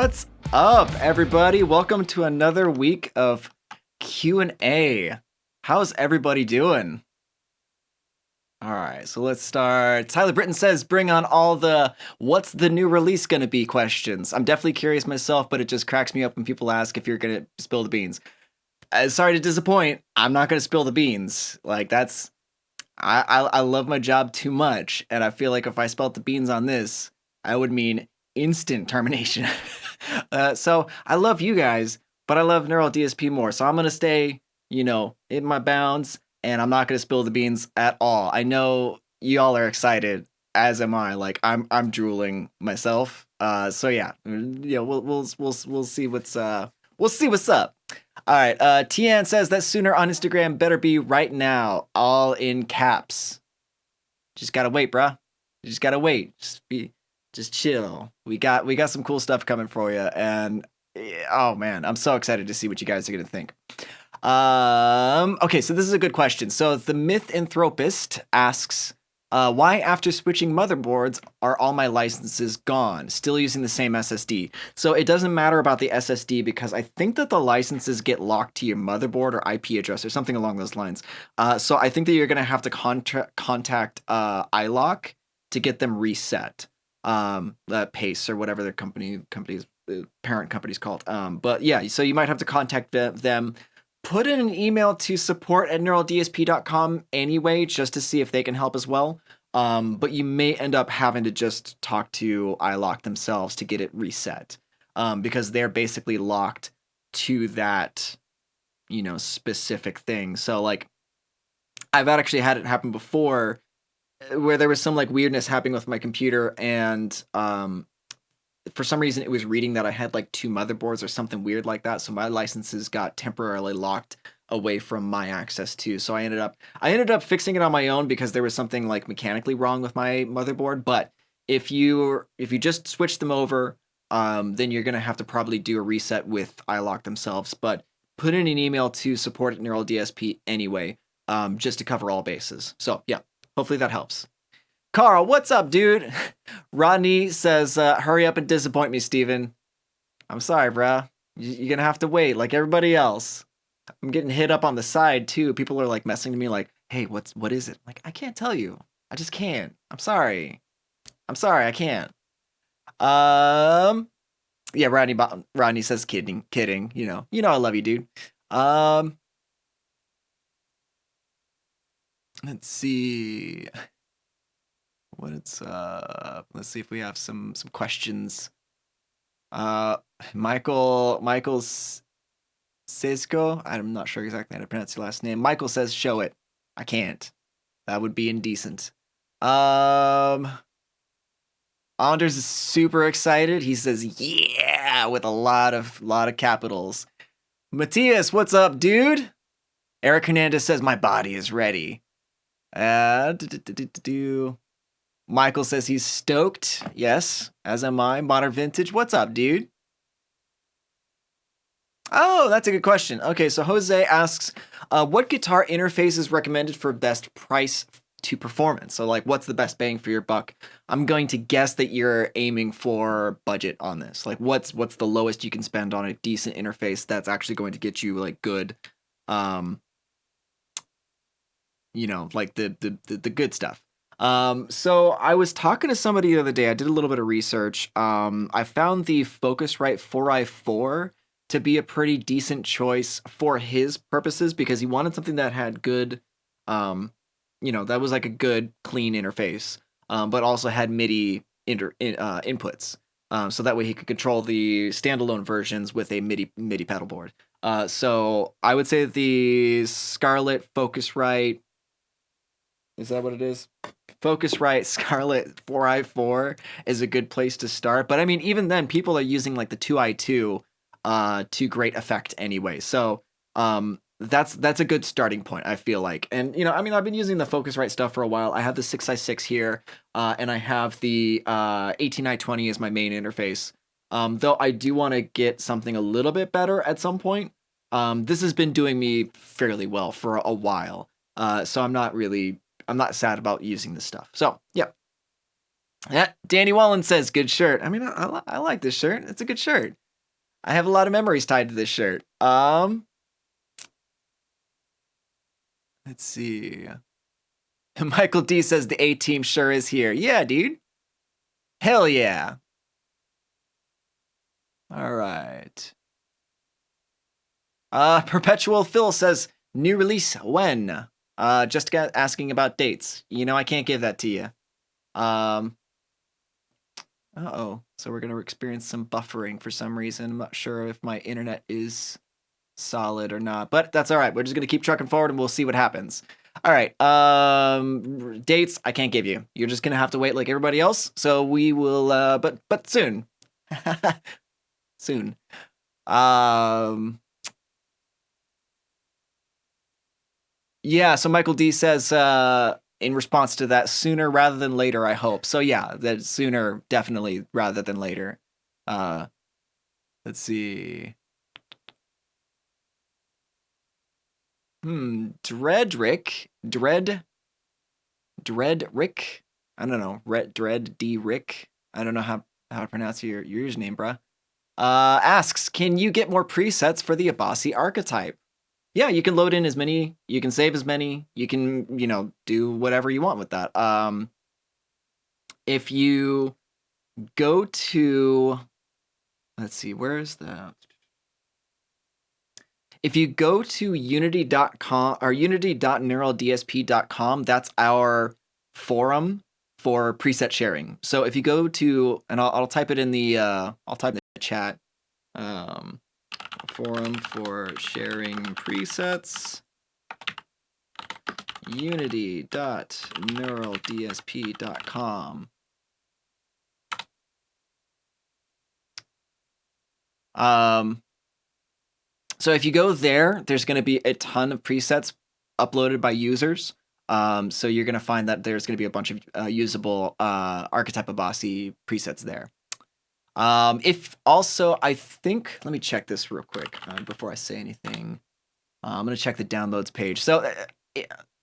What's up, everybody? Welcome to another week of Q&A. How's everybody doing? All right, so let's start. Tyler Britton says, bring on all the what's the new release gonna be questions. I'm definitely curious myself, but it just cracks me up when people ask if you're gonna spill the beans. Sorry to disappoint, I'm not gonna spill the beans. Like, that's... I love my job too much, and I feel like if I spilled the beans on this, I would mean instant termination. So I love you guys, but I love Neural DSP more. So I'm gonna stay, in my bounds, and I'm not gonna spill the beans at all. I know y'all are excited, as am I. Like I'm drooling myself. So yeah, we'll see what's up. All right, Tian says that sooner on Instagram better be right now, all in caps. Just gotta wait, bruh. You just gotta wait. Just chill. We got some cool stuff coming for you, and oh man, I'm so excited to see what you guys are gonna think. Okay, so this is a good question. So the Mythanthropist asks, why after switching motherboards are all my licenses gone? Still using the same SSD. So it doesn't matter about the SSD because I think that the licenses get locked to your motherboard or IP address or something along those lines. So I think that you're gonna have to contact iLock to get them reset. Pace or whatever their company's parent company's called. But yeah, so you might have to contact them. Put in an email to support@neuraldsp.com anyway, just to see if they can help as well. But you may end up having to just talk to iLock themselves to get it reset, because they're basically locked to that, specific thing. So like, I've actually had it happen before, where there was some like weirdness happening with my computer, and for some reason it was reading that I had like two motherboards or something weird like that, so my licenses got temporarily locked away from my access too. So I ended up fixing it on my own because there was something like mechanically wrong with my motherboard. But if you just switch them over, then you're gonna have to probably do a reset with iLock themselves. But put in an email to support@neuraldsp anyway, just to cover all bases. So yeah, hopefully that helps. Carl, what's up, dude? Rodney says, hurry up and disappoint me, Steven. I'm sorry, bruh. You're gonna have to wait like everybody else. I'm getting hit up on the side, too. People are, like, messing to me like, hey, what is it? Like, I can't tell you. I just can't. I'm sorry, I can't. Yeah, Rodney says kidding. You know I love you, dude. Let's see. Let's see if we have some questions. Michael's Cisco, I'm not sure exactly how to pronounce your last name. Michael says show it. I can't. That would be indecent. Anders is super excited. He says yeah with a lot of capitals. Matthias, what's up, dude? Eric Hernandez says my body is ready. Michael says he's stoked. Yes, as am I. Modern Vintage, what's up, dude? Oh, that's a good question. Okay, so Jose asks, what guitar interface is recommended for best price to performance? So, like, what's the best bang for your buck? I'm going to guess that you're aiming for budget on this. Like, what's the lowest you can spend on a decent interface that's actually going to get you, like, good, like, the good stuff. So I was talking to somebody the other day. I did a little bit of research. I found the Focusrite 4i4 to be a pretty decent choice for his purposes because he wanted something that had good, that was like a good, clean interface, but also had MIDI inputs. So that way he could control the standalone versions with a MIDI pedal board. So I would say the Scarlett Focusrite, is that what it is? Focusrite Scarlett 4i4 is a good place to start. But I mean, even then, people are using like the 2i2 to great effect anyway. So that's a good starting point, I feel like. And, I've been using the Focusrite stuff for a while. I have the 6i6 here, and I have the 18i20 as my main interface. Though I do want to get something a little bit better at some point. This has been doing me fairly well for a while. So I'm not sad about using this stuff. So, yeah. Yeah, Danny Wallen says, good shirt. I mean, I like this shirt. It's a good shirt. I have a lot of memories tied to this shirt. Let's see. Michael D says the A-team sure is here. Yeah, dude. Hell yeah. All right. Perpetual Phil says, new release when? Just asking about dates. You know, I can't give that to you. Uh-oh. So we're going to experience some buffering for some reason. I'm not sure if my internet is solid or not, but that's all right. We're just going to keep trucking forward and we'll see what happens. All right. Dates I can't give you. You're just going to have to wait like everybody else. So we will but soon. Soon. Yeah, so Michael D says in response to that, sooner rather than later, I hope. So yeah, that sooner definitely rather than later. Let's see. Dreadrick. I don't know. Dread D Rick. I don't know how to pronounce your username, bruh. Asks, can you get more presets for the Abasi archetype? Yeah, you can load in as many, you can save as many, you can, do whatever you want with that. If you go to, let's see, where is that? If you go to unity.com or unity.neuraldsp.com, that's our forum for preset sharing. So if you go to, and I'll type it in the, I'll type in the chat, forum for sharing presets, unity.neuraldsp.com. So if you go there, there's going to be a ton of presets uploaded by users. So you're going to find that there's going to be a bunch of usable archetype Abasi presets there. If also, I think, let me check this real quick before I say anything. I'm going to check the downloads page. So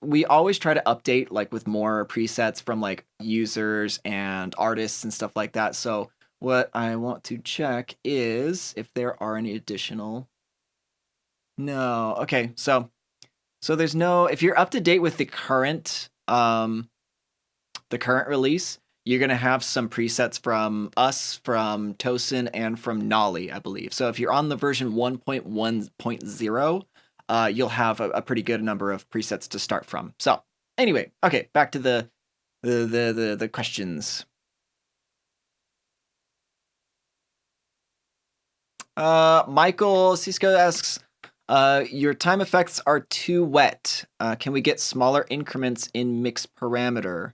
we always try to update like with more presets from like users and artists and stuff like that. So what I want to check is if there are any additional. No. Okay. So there's no, if you're up to date with the current release, you're going to have some presets from us, from Tosin, and from Nolly, I believe. So if you're on the version 1.1.0, you'll have a pretty good number of presets to start from. So anyway, okay, back to the questions. Michael Cisco asks, your time effects are too wet. Can we get smaller increments in mix parameter?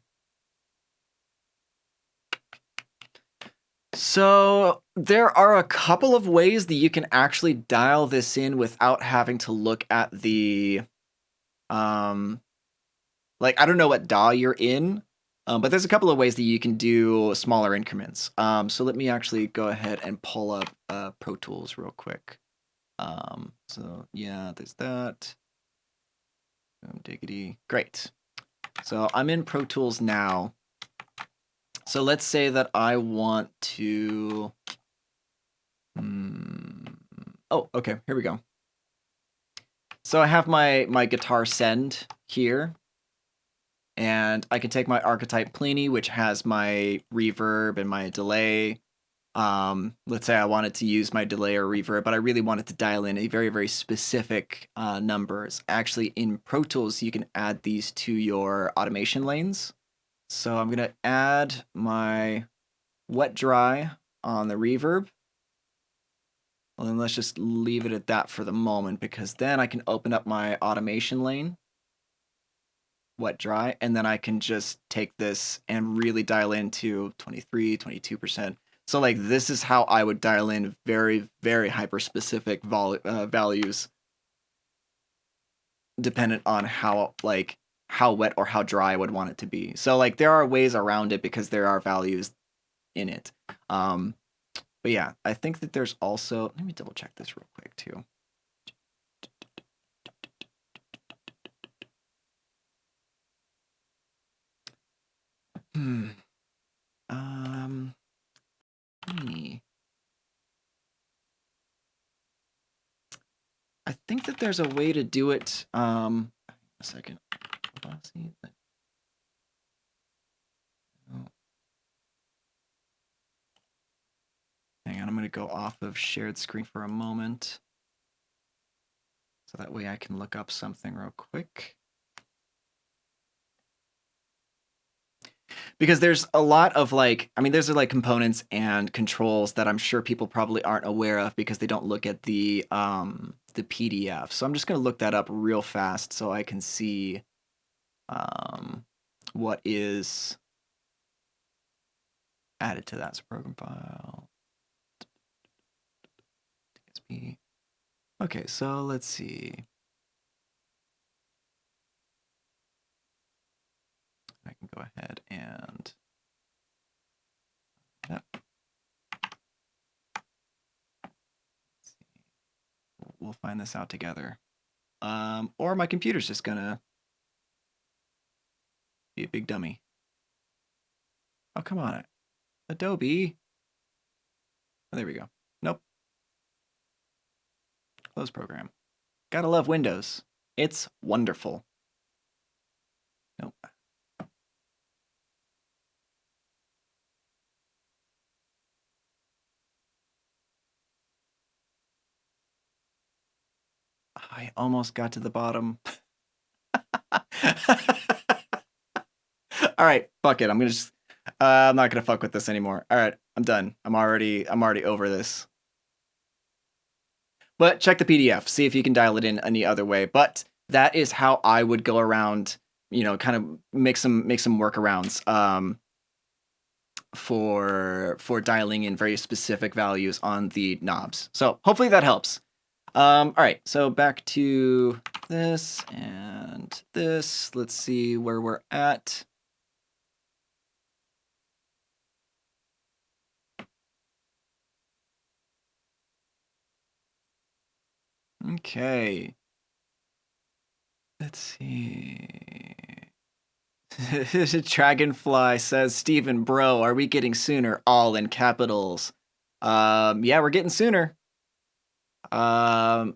So there are a couple of ways that you can actually dial this in without having to look at the, like, I don't know what DAW you're in, but there's a couple of ways that you can do smaller increments. So let me actually go ahead and pull up Pro Tools real quick. So yeah, there's that. Diggity. Great. So I'm in Pro Tools now. So let's say that I want to. Oh, okay. Here we go. So I have my guitar send here, and I can take my archetype Pliny, which has my reverb and my delay. Let's say I wanted to use my delay or reverb, but I really wanted to dial in a very, very specific numbers. Actually, in Pro Tools, you can add these to your automation lanes. So I'm going to add my wet dry on the reverb. Well, then let's just leave it at that for the moment, because then I can open up my automation lane, wet dry, and then I can just take this and really dial into 23, 22%. So like this is how I would dial in very, very hyper specific values dependent on how wet or how dry I would want it to be. So like there are ways around it because there are values in it. But yeah, I think that there's also, let me double check this real quick too. I think that there's a way to do it. A second. Hang on, I'm going to go off of shared screen for a moment. So that way I can look up something real quick. Because there's a lot of like, I mean, there's like components and controls that I'm sure people probably aren't aware of because they don't look at the PDF. So I'm just going to look that up real fast so I can see what is added to that program file. DSP. Okay, so let's see. I can go ahead and we'll find this out together. Or my computer's just gonna be a big dummy. Oh, come on. Adobe. Oh, there we go. Nope. Close program. Gotta love Windows. It's wonderful. Nope. I almost got to the bottom. All right, fuck it. I'm gonna just. I'm not gonna fuck with this anymore. All right, I'm done. I'm already over this. But check the PDF. See if you can dial it in any other way. But that is how I would go around. You know, kind of make some workarounds. For dialing in very specific values on the knobs. So hopefully that helps. All right, so back to this and this. Let's see where we're at. Okay. Let's see. Dragonfly says, Steven, bro, are we getting sooner? All in capitals. Yeah, we're getting sooner. Yeah,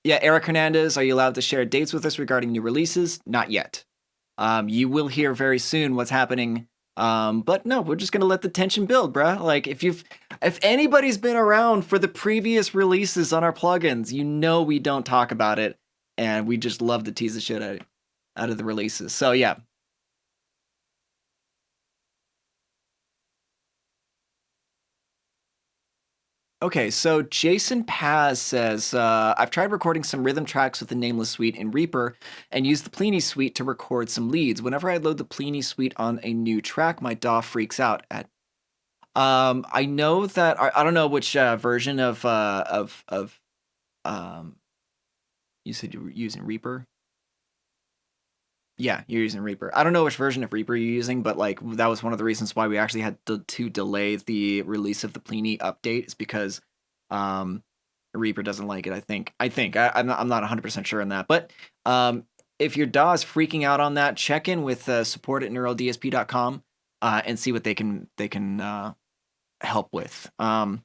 Eric Hernandez, are you allowed to share dates with us regarding new releases? Not yet. You will hear very soon what's happening. But no, we're just gonna let the tension build, bruh. Like if anybody's been around for the previous releases on our plugins, you know we don't talk about it, and we just love to tease the shit out of the releases. So yeah. Okay, so Jason Paz says, I've tried recording some rhythm tracks with the Nameless Suite in Reaper and used the Plini Suite to record some leads. Whenever I load the Plini Suite on a new track, my DAW freaks out at. I know that I don't know which version of you said you were using Reaper. Yeah, you're using Reaper. I don't know which version of Reaper you're using, but like that was one of the reasons why we actually had to delay the release of the Plini update is because Reaper doesn't like it. I'm not 100% sure on that, but if your DAW is freaking out on that, check in with support at neurodsp.com and see what they can help with. I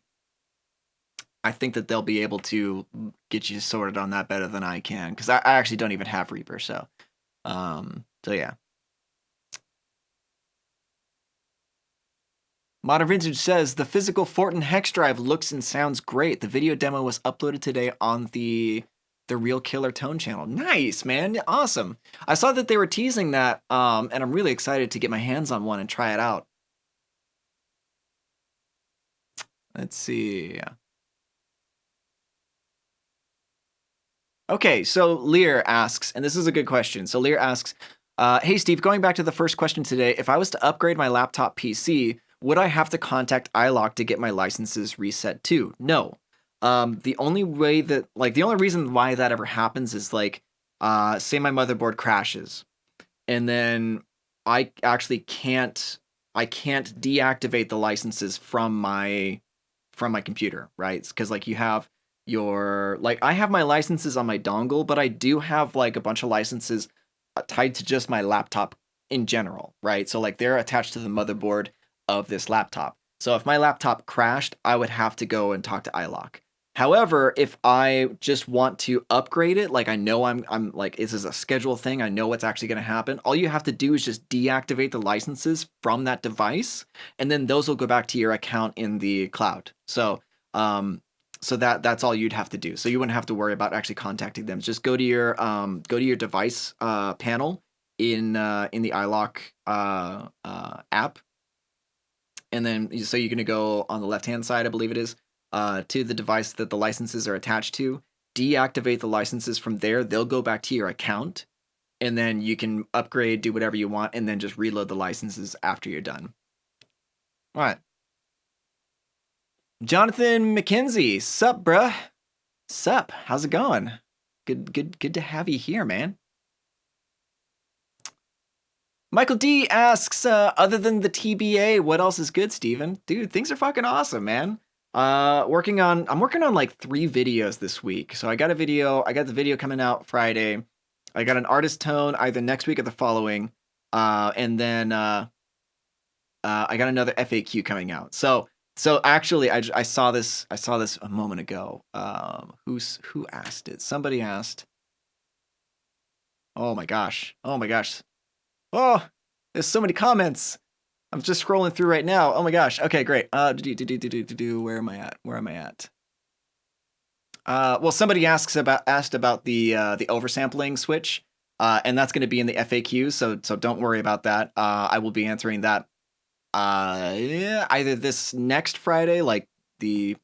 think that they'll be able to get you sorted on that better than I can because I actually don't even have Reaper, so. So yeah. Modern Vintage says the physical Fortin hex drive looks and sounds great. The video demo was uploaded today on the Real Killer Tone channel. Nice, man. Awesome. I saw that they were teasing that, and I'm really excited to get my hands on one and try it out. Let's see. Okay, so Lear asks, and this is a good question. So Lear asks, hey Steve, going back to the first question today, if I was to upgrade my laptop PC, would I have to contact iLok to get my licenses reset too? No. The only reason why that ever happens is like, say my motherboard crashes, and then I actually can't deactivate the licenses from my computer, right? Because like you have I have my licenses on my dongle, but I do have like a bunch of licenses tied to just my laptop in general, right? So like they're attached to the motherboard of this laptop. So if my laptop crashed, I would have to go and talk to iLok. However, if I just want to upgrade it, like I know I'm like this is a schedule thing, I know what's actually going to happen. All you have to do is just deactivate the licenses from that device, and then those will go back to your account in the cloud. Um, so that's all you'd have to do. So you wouldn't have to worry about actually contacting them. Just go to your device panel in the iLock app, and then so you're going to go on the left hand side, I believe it is, to the device that the licenses are attached to. Deactivate the licenses from there. They'll go back to your account, and then you can upgrade, do whatever you want, and then just reload the licenses after you're done. All right. Jonathan McKenzie, sup, bruh? Sup? How's it going? Good to have you here, man. Michael D asks, other than the TBA, what else is good, Steven? Dude, things are fucking awesome, man. I'm working on like 3 videos this week. So I got the video coming out Friday. I got an artist tone either next week or the following. And then I got another FAQ coming out. So actually I saw this a moment ago. Who asked it? Somebody asked. Oh my gosh. Oh, there's so many comments. I'm just scrolling through right now. Oh my gosh. Okay, great. Where am I at? Well, somebody asked about the oversampling switch, and that's going to be in the FAQ. So don't worry about that. I will be answering that either this next Friday, like the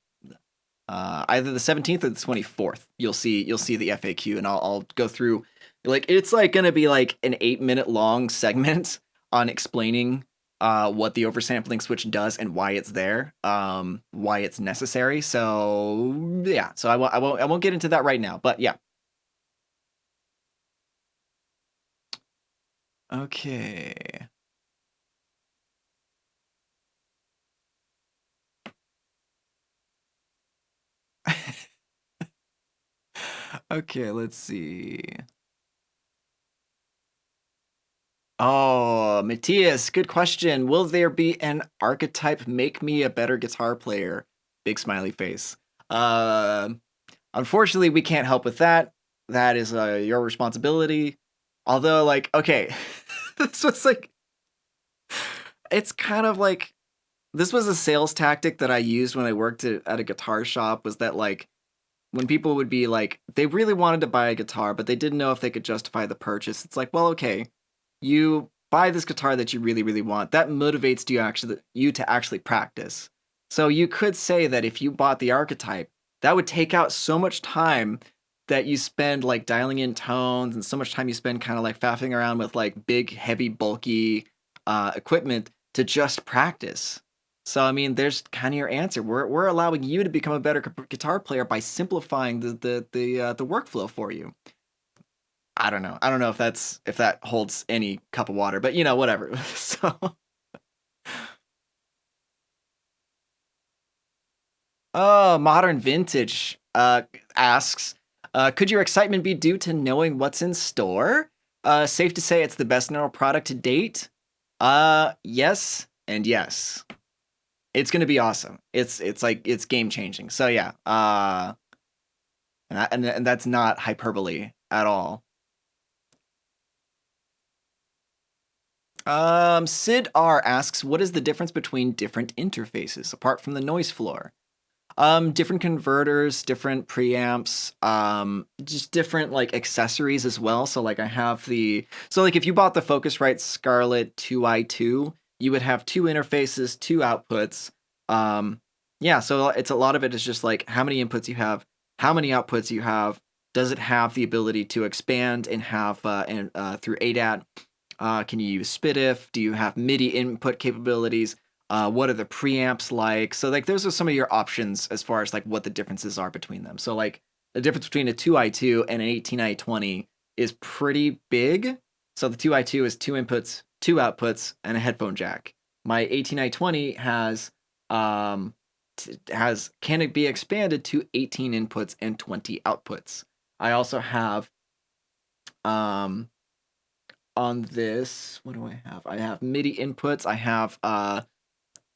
either the 17th or the 24th. You'll see the FAQ, and I'll go through. Like it's like gonna be like an 8-minute long segment on explaining what the oversampling switch does and why it's there, why it's necessary. So yeah, so I won't get into that right now, but yeah. Okay. Okay, let's see. Oh, Matthias, good question. Will there be an archetype make me a better guitar player? Big smiley face. Uh, Unfortunately, we can't help with that. That is your responsibility. Although, like, okay, this was like, it's kind of like, this was a sales tactic that I used when I worked at a guitar shop, was that, like, when people would be like, they really wanted to buy a guitar, but they didn't know if they could justify the purchase. It's like, well, okay, you buy this guitar that you really, really want. That motivates you to actually practice. So you could say that if you bought the archetype, that would take out so much time that you spend like dialing in tones, and so much time you spend kind of like faffing around with like big, heavy, bulky equipment to just practice. So I mean, there's kind of your answer. We're allowing you to become a better guitar player by simplifying the workflow for you. I don't know. I don't know if that holds any cup of water, but you know, whatever. So, oh, Modern Vintage asks, could your excitement be due to knowing what's in store? Safe to say it's the best neural product to date. Yes and yes. It's gonna be awesome. It's like it's game changing. So yeah. And that's not hyperbole at all. Sid R asks, what is the difference between different interfaces apart from the noise floor? Different converters, different preamps, just different like accessories as well. So like so like if you bought the Focusrite Scarlett 2i2, you would have 2 interfaces, 2 outputs. Yeah, so it's a lot of it is just like how many inputs you have, how many outputs you have. Does it have the ability to expand and have through ADAT? Can you use SPDIF? Do you have MIDI input capabilities? What are the preamps like? So like those are some of your options as far as like what the differences are between them. So like the difference between a 2i2 and an 18i20 is pretty big. So the 2i2 is 2 inputs, 2 outputs, and a headphone jack. My 18i20 can it be expanded to 18 inputs and 20 outputs. I also have on this, what do I have? I have MIDI inputs. I have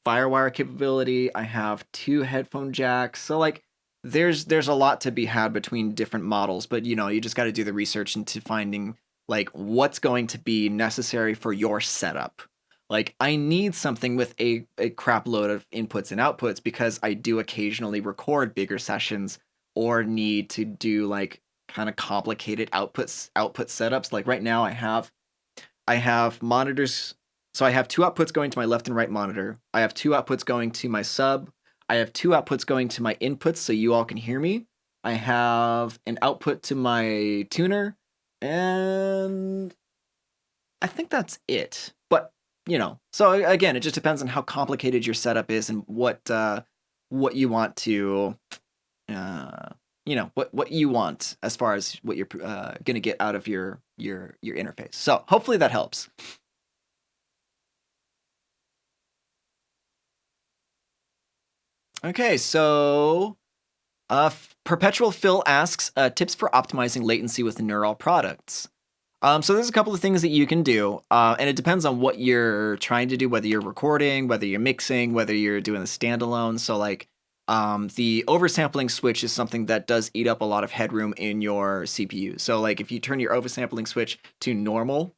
Firewire capability. I have 2 headphone jacks. So like there's a lot to be had between different models, but you know, you just got to do the research into finding like what's going to be necessary for your setup. Like I need something with a crap load of inputs and outputs because I do occasionally record bigger sessions or need to do like kind of complicated output setups. Like right now I have monitors. So I have two outputs going to my left and right monitor. I have two outputs going to my sub. I have two outputs going to my inputs so you all can hear me. I have an output to my tuner, and I think that's it. But you know, so again, it just depends on how complicated your setup is and what you want to uh, you know what you want as far as what you're gonna get out of your interface. So hopefully that helps. Okay, so Perpetual Phil asks tips for optimizing latency with neural products. So there's a couple of things that you can do, and it depends on what you're trying to do, whether you're recording, whether you're mixing, whether you're doing the standalone. So like the oversampling switch is something that does eat up a lot of headroom in your CPU. So like if you turn your oversampling switch to normal,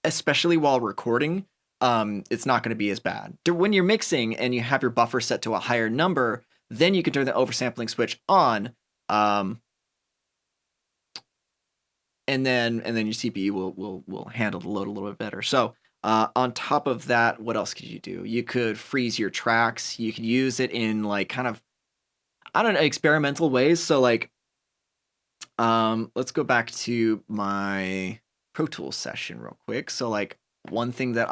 especially while recording, it's not going to be as bad. When you're mixing and you have your buffer set to a higher number, then you can turn the oversampling switch on, and then your CPU will handle the load a little bit better. So on top of that, what else could you do? You could freeze your tracks. You could use it in like kind of, I don't know, experimental ways. So like let's go back to my Pro Tools session real quick. So like one thing that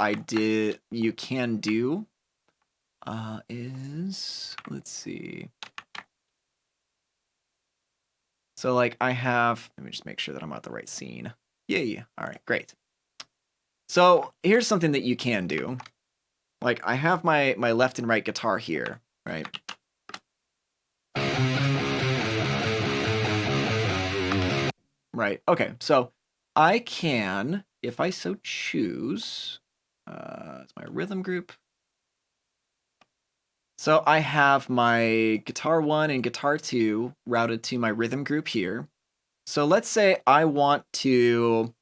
you can do is, let's see. So like let me just make sure that I'm at the right scene. Yay. All right, great. So here's something that you can do. Like I have my left and right guitar here, right? Right. Okay. So I can, if I so choose, it's my rhythm group. So I have my guitar 1 and guitar 2 routed to my rhythm group here. So let's say I want to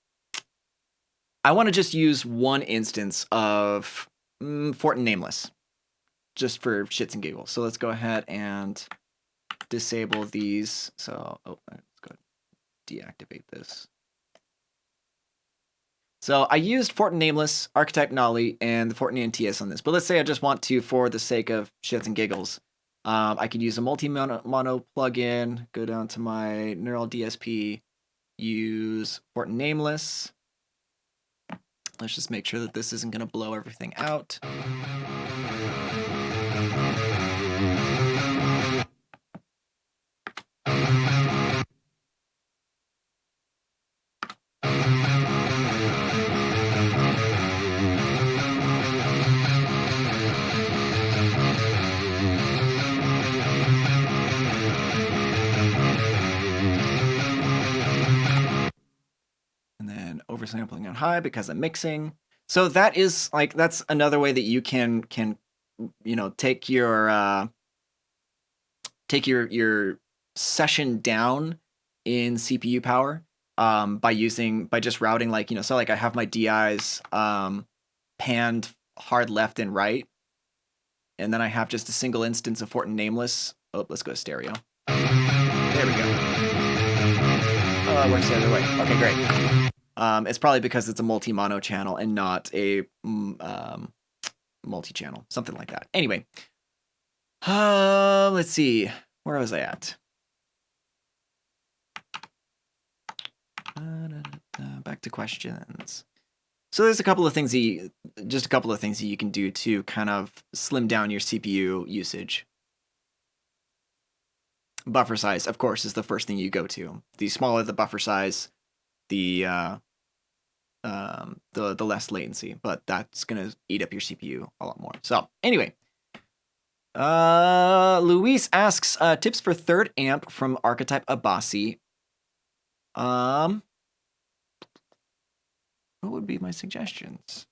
just use one instance of Fortin Nameless, just for shits and giggles. So let's go ahead and disable these. So let's go deactivate this. So I used Fortin Nameless, Archetype Nolly, and the Fortin NTS on this. But let's say I just want to, for the sake of shits and giggles, I could use a multi-mono plugin, go down to my neural DSP, use Fortin Nameless. Let's just make sure that this isn't going to blow everything out. And then oversampling on high because I'm mixing. So that is like, that's another way that you can you know, take your session down in CPU power by just routing, like, you know, so like I have my DIs panned hard left and right, and then I have just a single instance of Fortin Nameless. Oh, let's go to stereo. There we go. Oh, it works the other way. Okay, great. It's probably because it's a multi-mono channel and not a multi-channel, something like that. Anyway, let's see. Where was I at? Back to questions. So there's a couple of things that you can do to kind of slim down your CPU usage. Buffer size, of course, is the first thing you go to. The smaller the buffer size, the less latency, but that's gonna eat up your CPU a lot more. So anyway, Luis asks tips for third amp from Archetype Abasi. What would be my suggestions?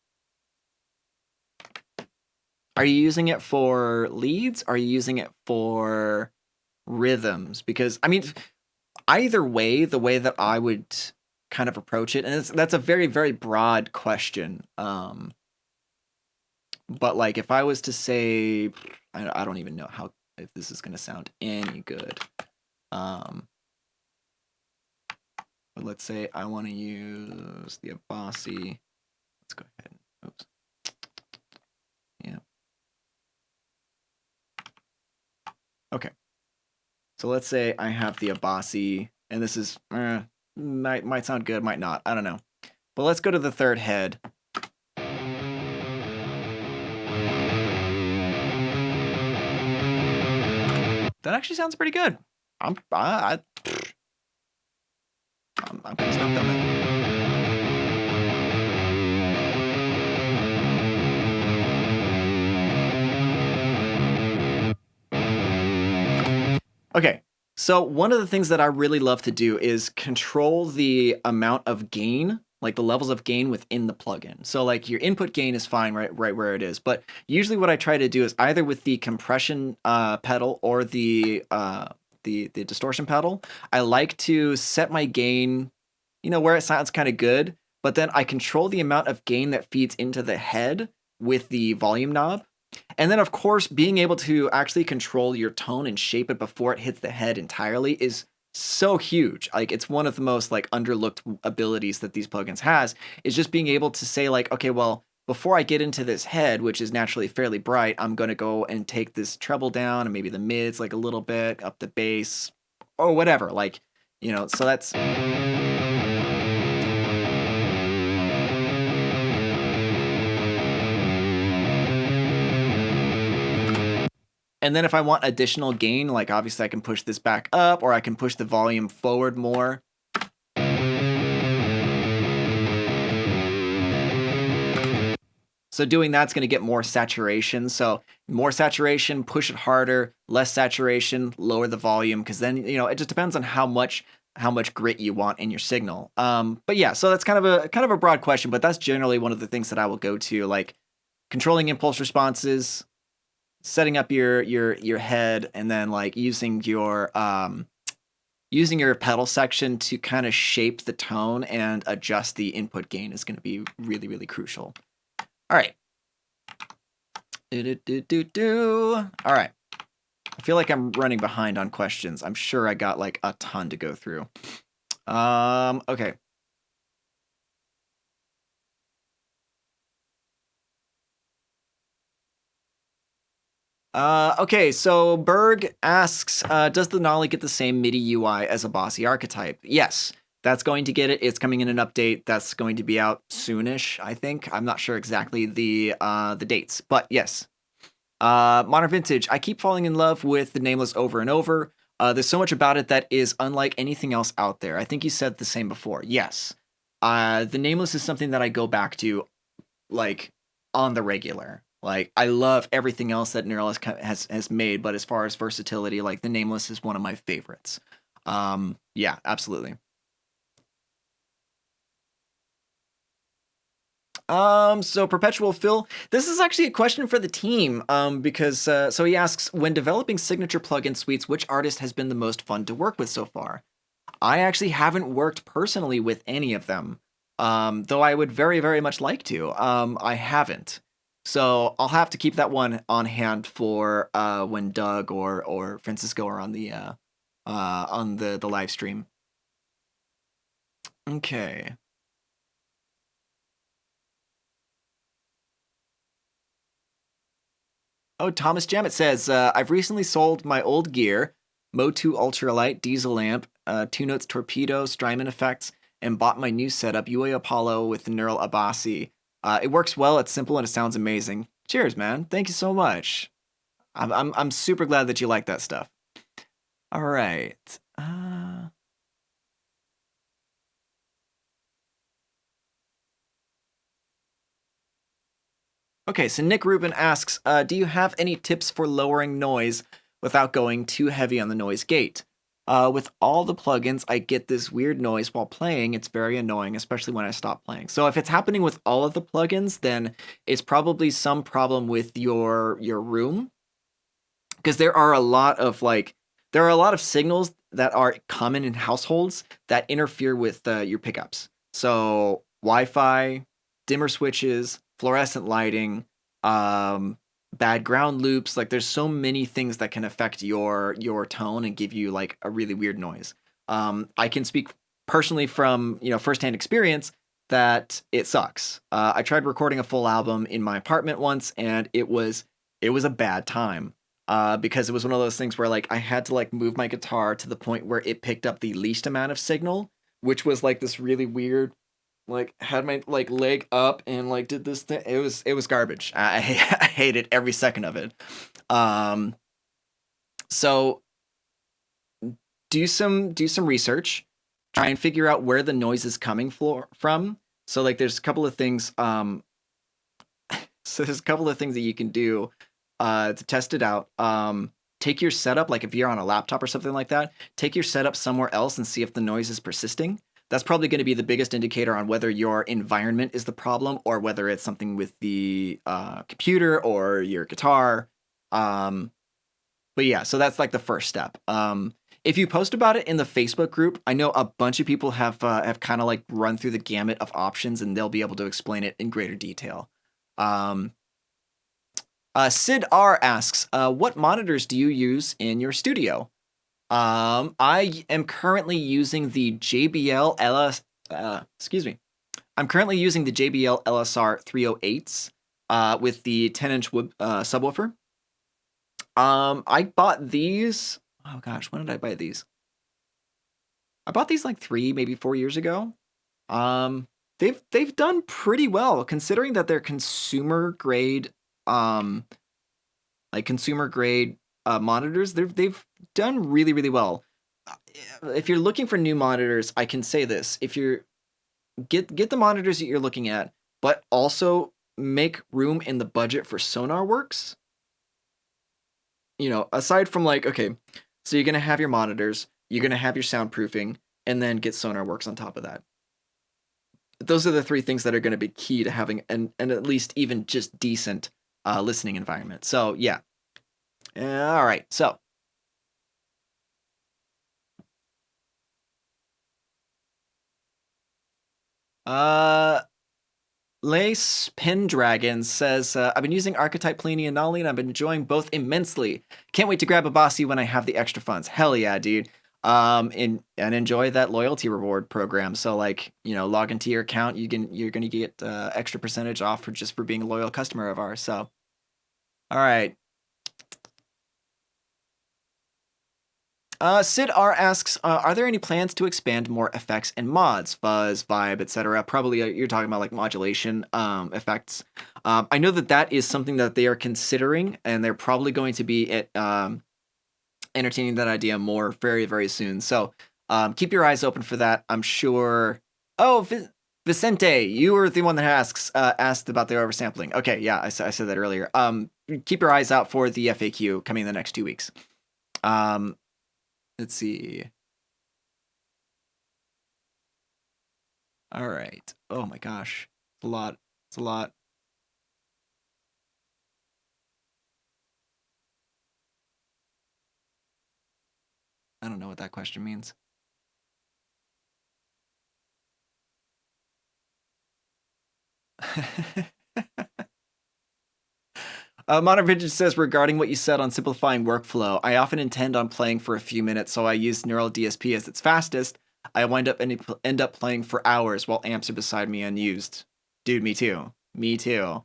Are you using it for leads? Are you using it for rhythms? Because I mean, either way, the way that I would kind of approach it, and that's a very, very broad question. But like if I was to say, I don't even know how if this is gonna sound any good. But let's say I want to use the Abbasi. Let's go ahead. Oops. Yeah. Okay. So let's say I have the Abbasi, and this is might sound good, might not. I don't know. But let's go to the third head. That actually sounds pretty good. I'm pretty stoked on that. Okay, so one of the things that I really love to do is control the amount of gain, like the levels of gain within the plugin. So like your input gain is fine right where it is, but usually what I try to do is either with the compression pedal or the distortion pedal, I like to set my gain, where it sounds kind of good, but then I control the amount of gain that feeds into the head with the volume knob. And then, of course, being able to actually control your tone and shape it before it hits the head entirely is so huge. Like, it's one of the most like underlooked abilities that these plugins has, is just being able to say like, okay, well, before I get into this head, which is naturally fairly bright, I'm going to go and take this treble down and maybe the mids like a little bit, up the bass or whatever. Like, so that's... And then if I want additional gain, like obviously I can push this back up or I can push the volume forward more. So doing that's going to get more saturation. So more saturation, push it harder, less saturation, lower the volume, because then, it just depends on how much grit you want in your signal. But yeah, so that's kind of a broad question, but that's generally one of the things that I will go to, like controlling impulse responses, setting up your head, and then like using your pedal section to kind of shape the tone and adjust the input gain is going to be really, really crucial. All right. All right. I feel like I'm running behind on questions. I'm sure I got like a ton to go through. Okay. Okay, so Berg asks, does the Nolly get the same MIDI UI as a Bossy archetype? Yes, that's going to get it. It's coming in an update that's going to be out soonish, I think. I'm not sure exactly the dates, but yes. Modern Vintage, I keep falling in love with the Nameless over and over. There's so much about it that is unlike anything else out there. I think you said the same before. Yes. The Nameless is something that I go back to, like, on the regular. Like, I love everything else that Neuralink has made, but as far as versatility, like, the Nameless is one of my favorites. Yeah, absolutely. So Perpetual Phil, this is actually a question for the team, because so he asks, when developing signature plugin suites, which artist has been the most fun to work with so far? I actually haven't worked personally with any of them, though I would very, very much like to. I haven't. So I'll have to keep that one on hand for when Doug or Francisco are on the live stream. Okay. Oh, Thomas Jammett says, I've recently sold my old gear, Mo2 Ultralight, Diesel Amp, Two Notes Torpedo, Strymon Effects, and bought my new setup, UA Apollo with the Neural Abbasi. It works well, it's simple, and it sounds amazing. Cheers, man. Thank you so much. I'm super glad that you like that stuff. All right. Okay, so Nick Rubin asks, do you have any tips for lowering noise without going too heavy on the noise gate? With all the plugins, I get this weird noise while playing. It's very annoying, especially when I stop playing. So if it's happening with all of the plugins, then it's probably some problem with your room. Because there are a lot of there are a lot of signals that are common in households that interfere with your pickups. So Wi-Fi, dimmer switches, fluorescent lighting, bad ground loops. Like there's so many things that can affect your tone and give you like a really weird noise. I can speak personally from firsthand experience that it sucks. I tried recording a full album in my apartment once, and it was a bad time. Because it was one of those things where like I had to like move my guitar to the point where it picked up the least amount of signal, which was like this really weird, like had my like leg up and like did this thing. It was garbage. I hated every second of it. Um, so do some research, try and figure out where the noise is coming from. So like there's a couple of things. So there's a couple of things that you can do to test it out. Take your setup, like if you're on a laptop or something like that, take your setup somewhere else and see if the noise is persisting. That's probably going to be the biggest indicator on whether your environment is the problem or whether it's something with the computer or your guitar. But yeah, so that's like the first step. If you post about it in the Facebook group, I know a bunch of people have kind of like run through the gamut of options, and they'll be able to explain it in greater detail. Um, Sid R asks, what monitors do you use in your studio? I am currently using the JBL LS. Excuse me. I'm currently using the JBL LSR 308s with the 10-inch subwoofer. I bought these. Oh gosh, when did I buy these? I bought these like 3, maybe 4 years ago. They've done pretty well considering that they're consumer grade. Like consumer grade monitors. They've done really really well. If you're looking for new monitors, I can say this: if you're get the monitors that you're looking at, but also make room in the budget for SonarWorks. Aside from like, okay, so you're gonna have your monitors, you're gonna have your soundproofing, and then get SonarWorks on top of that. Those are the 3 things that are gonna be key to having an at least even just decent listening environment. So yeah. All right. So Lace Pendragon says, I've been using Archetype Pliny and Nolly, and I've been enjoying both immensely. Can't wait to grab a Bossy when I have the extra funds. Hell yeah, dude. And enjoy that loyalty reward program. So like, log into your account, you're gonna get extra percentage off for being a loyal customer of ours. So, all right. Sid R asks, are there any plans to expand more effects and mods, fuzz, vibe, etc.? Probably you're talking about like modulation effects. I know that is something that they are considering, and they're probably going to be entertaining that idea more very, very soon. So keep your eyes open for that. I'm sure. Oh, Vicente, you were the one that asked about the oversampling. Okay, yeah, I said that earlier. Keep your eyes out for the FAQ coming in the next 2 weeks. Let's see. All right. Oh my gosh. It's a lot. It's a lot. I don't know what that question means. Modern Vintage says, regarding what you said on simplifying workflow, I often intend on playing for a few minutes, so I use neural DSP as its fastest. I end up playing for hours while amps are beside me unused. Dude, me too. Me too.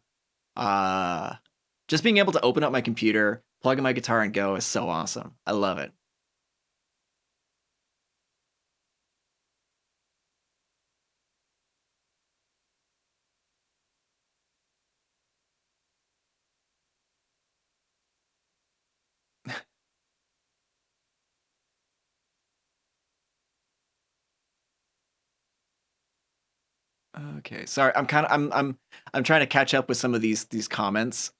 Just being able to open up my computer, plug in my guitar, and go is so awesome. I love it. Okay, sorry. I'm trying to catch up with some of these comments.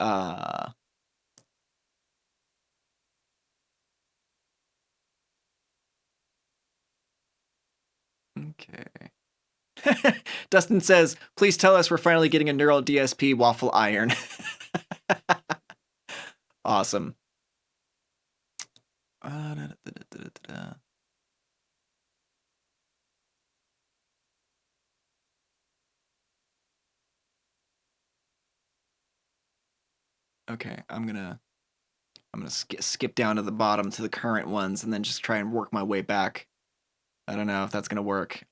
Okay. Dustin says, please tell us we're finally getting a neural DSP waffle iron. Awesome. Okay, I'm gonna skip down to the bottom to the current ones and then just try and work my way back. I don't know if that's gonna work.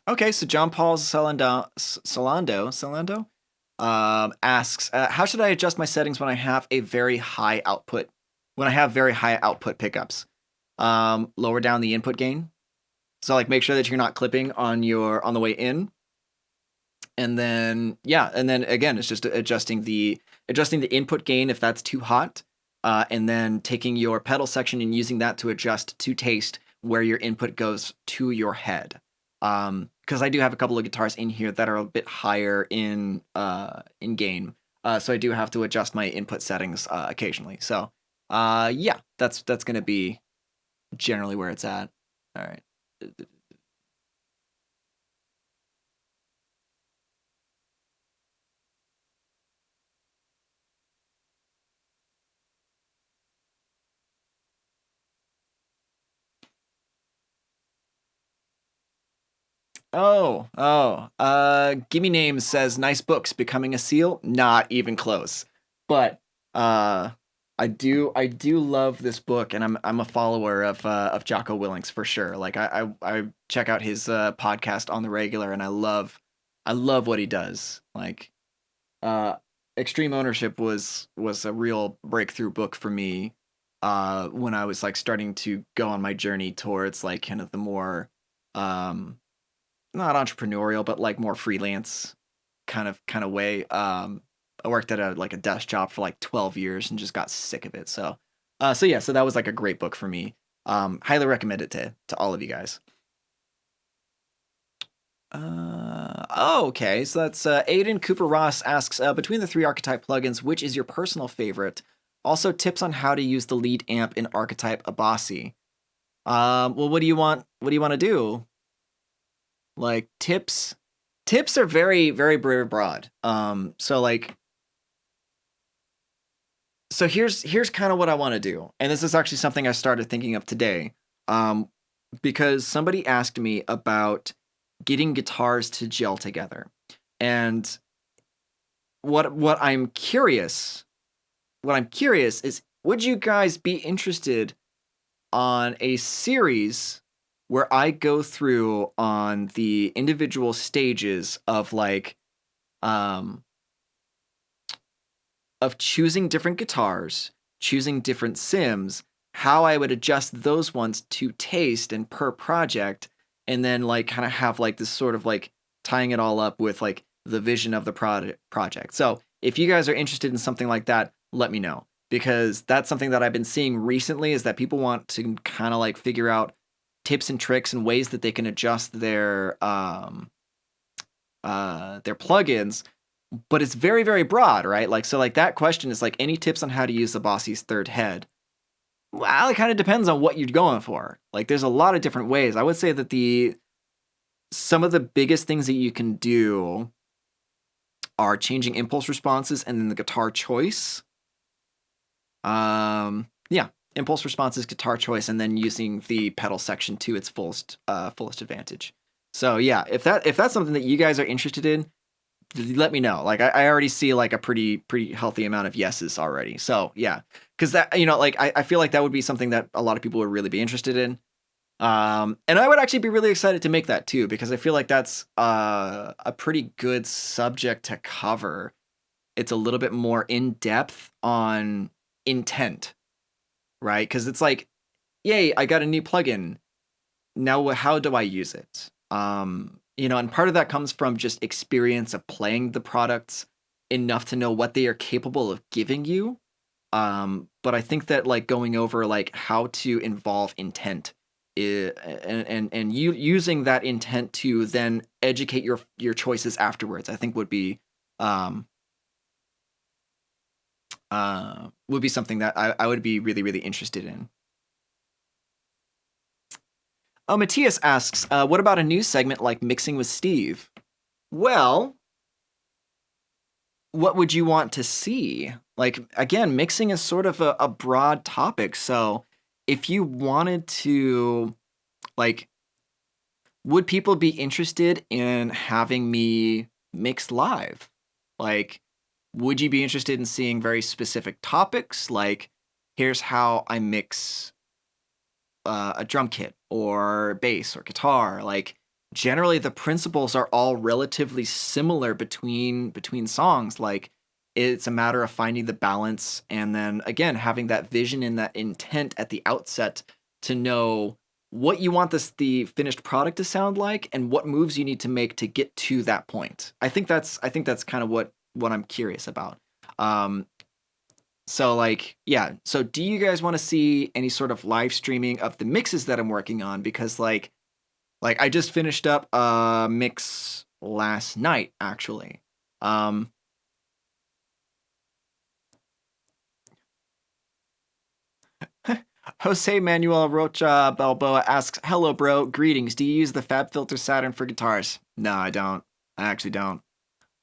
Okay, so John Paul Solando asks, how should I adjust my settings when I have very high output pickups? Lower down the input gain. So like make sure that you're not clipping on the way in. And then again, it's just adjusting the input gain if that's too hot. And then taking your pedal section and using that to adjust to taste where your input goes to your head. Because I do have a couple of guitars in here that are a bit higher in gain, so I do have to adjust my input settings occasionally. So, yeah, that's gonna be generally where it's at. All right. Gimme Names says nice books. Becoming a Seal, not even close. But I do love this book, and I'm a follower of Jocko Willink for sure. Like I check out his podcast on the regular, and I love what he does. Like uh Extreme Ownership was a real breakthrough book for me when I was like starting to go on my journey towards like kind of the more not entrepreneurial, but like more freelance kind of way. I worked at a desk job for like 12 years and just got sick of it. So, so that was like a great book for me. Highly recommend it to all of you guys. Okay. So that's Aiden Cooper Ross asks, between the 3 archetype plugins, which is your personal favorite? Also, tips on how to use the lead amp in archetype Abasi. Well, what do you want? What do you want to do? Like tips are very very very broad. So here's kind of what I want to do, and this is actually something I started thinking of today, because somebody asked me about getting guitars to gel together, and what I'm curious is, would you guys be interested on a series where I go through on the individual stages of like of choosing different guitars, choosing different sims, how I would adjust those ones to taste and per project, and then like kind of have like this sort of like tying it all up with like the vision of the project. So if you guys are interested in something like that, let me know, because that's something that I've been seeing recently, is that people want to kind of like figure out tips and tricks and ways that they can adjust their plugins, but it's very very broad, right? Like, so like that question is like, any tips on how to use the Bossie's third head? Well, it kind of depends on what you're going for. Like, there's a lot of different ways. I would say that some of the biggest things that you can do are changing impulse responses and then the guitar choice. Yeah, impulse responses, guitar choice, and then using the pedal section to its fullest advantage. So yeah, if that's something that you guys are interested in, let me know. Like I already see like a pretty healthy amount of yeses already. So yeah, because that, like I feel like that would be something that a lot of people would really be interested in. And I would actually be really excited to make that too, because I feel like that's a pretty good subject to cover. It's a little bit more in depth on intent, right? Because it's like, yay, I got a new plugin. Now how do I use it? And part of that comes from just experience of playing the products enough to know what they are capable of giving you. But I think that like going over like how to involve intent and you using that intent to then educate your choices afterwards, I think would be something that I would be really really interested in. Oh, Matthias asks, what about a new segment like Mixing with Steve? Well, what would you want to see? Like, again, mixing is sort of a broad topic. So if you wanted to, like, would people be interested in having me mix live? Like, would you be interested in seeing very specific topics? Like, here's how I mix a drum kit or bass or guitar. Like, generally the principles are all relatively similar between songs. Like, it's a matter of finding the balance and then again having that vision and that intent at the outset to know what you want the finished product to sound like and what moves you need to make to get to that point. I think that's kind of what I'm curious about. Um, so like, yeah. So do you guys want to see any sort of live streaming of the mixes that I'm working on? Because like I just finished up a mix last night, actually. Um, Jose Manuel Rocha Balboa asks, "Hello, bro. Greetings. Do you use the Fab Filter Saturn for guitars?" No, I don't. I actually don't.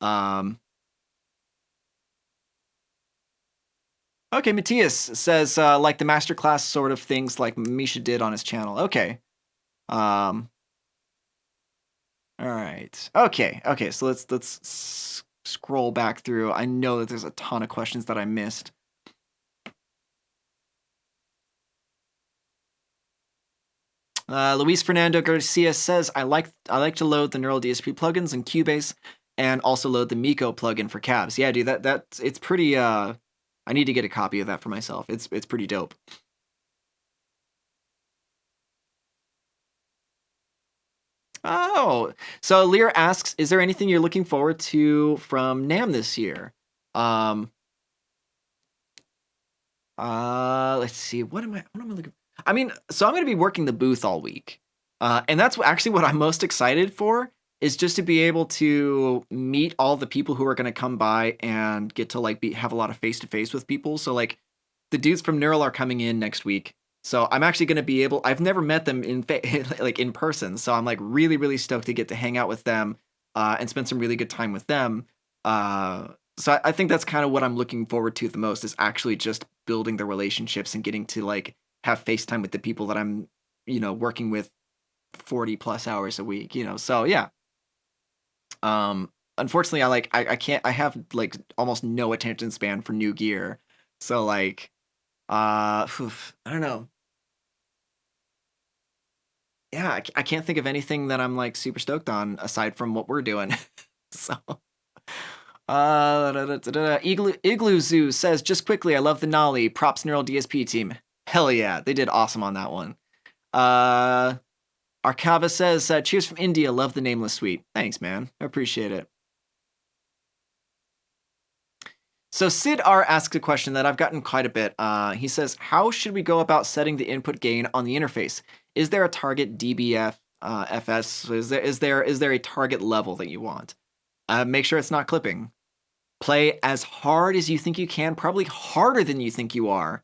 Um, okay, Matthias says like the masterclass sort of things like Misha did on his channel. Okay. Um, all right. Okay. So let's scroll back through. I know that there's a ton of questions that I missed. Luis Fernando Garcia says, I like to load the Neural DSP plugins in Cubase and also load the Miko plugin for cabs." Yeah, dude, that's it's pretty. I need to get a copy of that for myself. It's pretty dope. Oh, so Lear asks, "Is there anything you're looking forward to from NAMM this year?" Um, let's see. What am I looking? I mean, so I'm going to be working the booth all week, and that's actually what I'm most excited for. Is just to be able to meet all the people who are going to come by and get to like have a lot of face to face with people. So like, the dudes from Neural are coming in next week, so I'm actually going to be able. I've never met them in like in person, so I'm like really stoked to get to hang out with them, and spend some really good time with them. So I think that's kind of what I'm looking forward to the most is actually just building the relationships and getting to like have FaceTime with the people that I'm, working with 40 plus hours a week, So yeah. Unfortunately I can't I have like almost no attention span for new gear. So like I don't know. Yeah, I can't think of anything that I'm like super stoked on aside from what we're doing. So Igloo Zoo says, "Just quickly, I love the Nolly. Props Neural DSP team. Hell yeah, they did awesome on that one." Uh, Arcava says, "Cheers from India. Love the Nameless Suite." Thanks, man. I appreciate it. So Sid R asks a question that I've gotten quite a bit. He says, "How should we go about setting the input gain on the interface? Is there a target dBF, FS? Is there a target level that you want? Make sure it's not clipping. Play as hard as you think you can, probably harder than you think you are,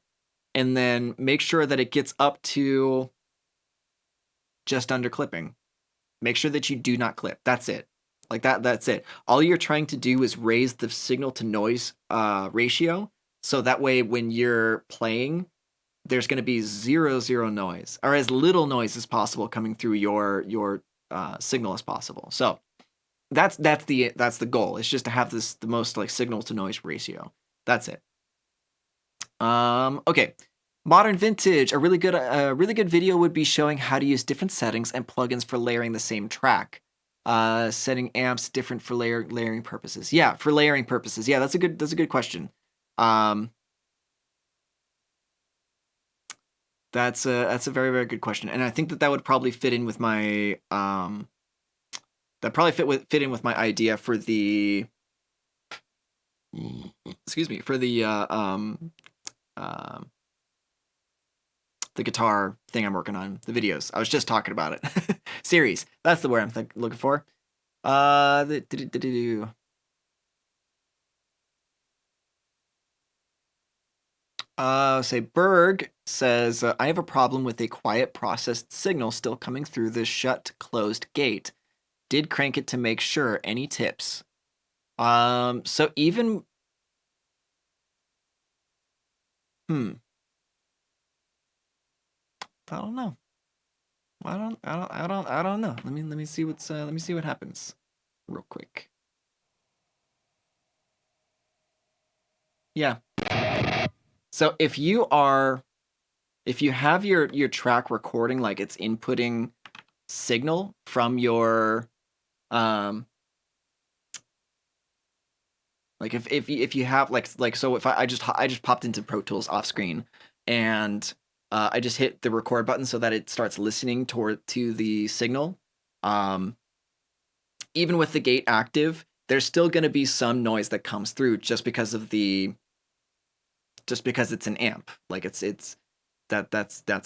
and then make sure that it gets up to just under clipping. Make sure that you do not clip. That's it. Like that's it. All you're trying to do is raise the signal to noise ratio, so that way when you're playing, there's going to be zero noise or as little noise as possible coming through your signal as possible. So that's the goal. It's just to have the most like signal to noise ratio. That's it. Okay. Modern Vintage, a really good video would be showing how to use different settings and plugins for layering the same track. Setting amps different for layering purposes. Yeah, for layering purposes. Yeah, that's a good question. Um, that's a very good question, and I think that would probably fit in with my that probably fit in with my idea for the excuse me for um the guitar thing I'm working on, the videos. I was just talking about it. Series. That's the word I'm looking for. Say Berg says, "I have a problem with a quiet processed signal still coming through the shut closed gate. Did crank it to make sure. Any tips?" So even hmm, I don't know. I don't know. Let me see what happens real quick. Yeah. So if you have your track recording, like it's inputting signal from your like if you have like so if I just popped into Pro Tools off screen and I just hit the record button so that it starts listening to the signal. Um, Even with the gate active, there's still going to be some noise that comes through just because it's an amp. Like that's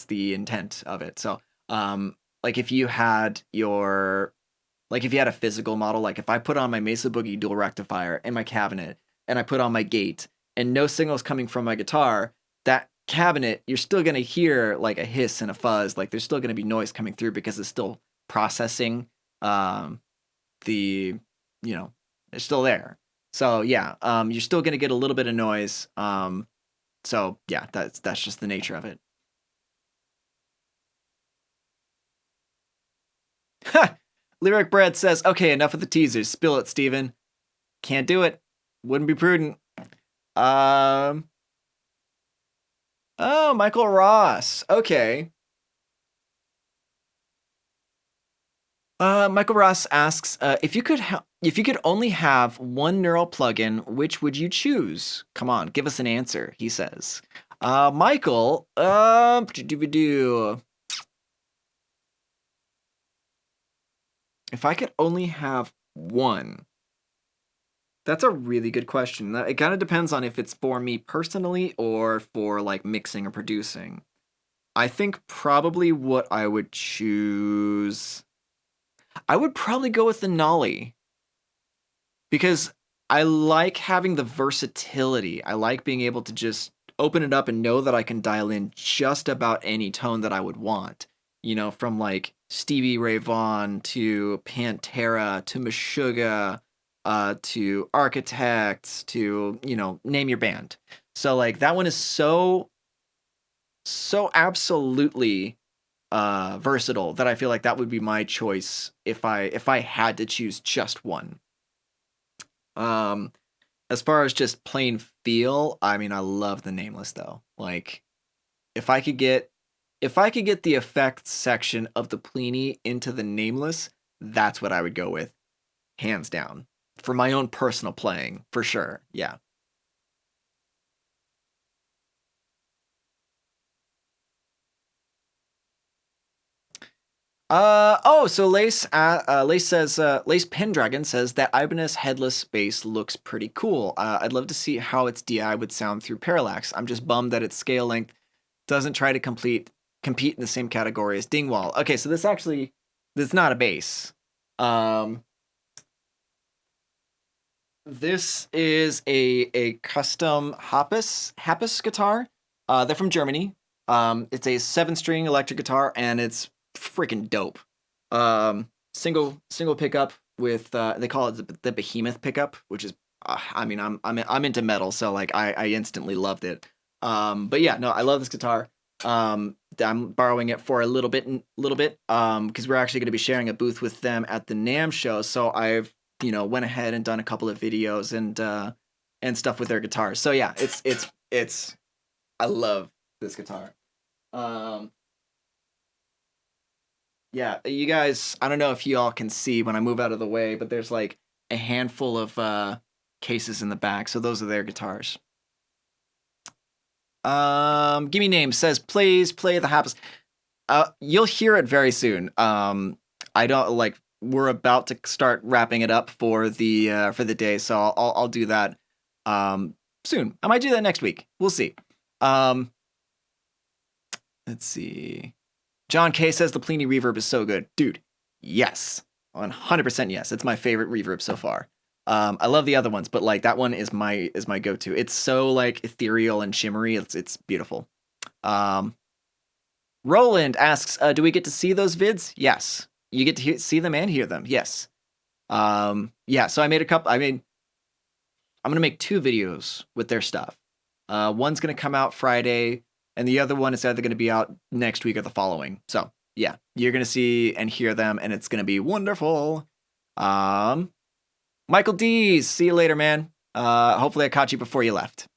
the intent of it. So like if you had a physical model, like if I put on my Mesa Boogie dual rectifier in my cabinet and I put on my gate and no signals coming from my guitar, that cabinet, you're still going to hear like a hiss and a fuzz. Like there's still going to be noise coming through because it's still processing um, the, it's still there. So yeah, you're still going to get a little bit of noise. So yeah, that's just the nature of it. Lyric Bread says, okay, enough of the teasers. Spill it, Steven. Can't do it. Wouldn't be prudent. Um. Oh, Michael Ross. Okay. Michael Ross asks, if you could only have one neural plugin, which would you choose? Come on, give us an answer. He says. Michael. If I could only have one. That's a really good question. It kind of depends on if it's for me personally or for like mixing or producing. I think probably what I would choose. I would probably go with the Nolly because I like having the versatility. I like being able to just open it up and know that I can dial in just about any tone that I would want. From like Stevie Ray Vaughan to Pantera to Meshuggah, to Architects to name your band. So like that one is so absolutely versatile that I feel like that would be my choice if I had to choose just one. Um, as far as just plain feel, I mean, I love the Nameless though. Like, if I could get the effects section of the Plini into the Nameless, that's what I would go with, hands down, for my own personal playing, for sure. Yeah. So Lace Pendragon says that Ibanez headless bass looks pretty cool. I'd love to see how its DI would sound through Parallax. I'm just bummed that its scale length doesn't try to compete in the same category as Dingwall. Okay, so this is not a bass. Um, this is a custom Happus guitar. They're from Germany. It's a 7-string electric guitar, and it's freaking dope. Single pickup with they call it the Behemoth pickup, which is I mean I'm into metal, so like I instantly loved it. But yeah, no, I love this guitar. I'm borrowing it for a little bit, because we're actually going to be sharing a booth with them at the NAMM show. So I've went ahead and done a couple of videos and stuff with their guitars. So yeah, it's I love this guitar. Um, yeah, you guys, I don't know if you all can see when I move out of the way, but there's like a handful of cases in the back. So those are their guitars. Gimme Name says, please play the Happus. You'll hear it very soon. I don't like. We're about to start wrapping it up for the day, so I'll do that soon. I might do that next week. We'll see. Um, let's see. John K says the Plini reverb is so good, dude. Yes, 100% yes. It's my favorite reverb so far. I love the other ones, but like that one is my go-to. It's so like ethereal and shimmery. It's beautiful. Um, Roland asks, do we get to see those vids? Yes. You get to see them and hear them. Yes. Yeah, so I made a couple. I mean, I'm going to make 2 videos with their stuff. One's going to come out Friday, and the other one is either going to be out next week or the following. So, yeah, you're going to see and hear them, and it's going to be wonderful. Michael Dees, see you later, man. Hopefully I caught you before you left.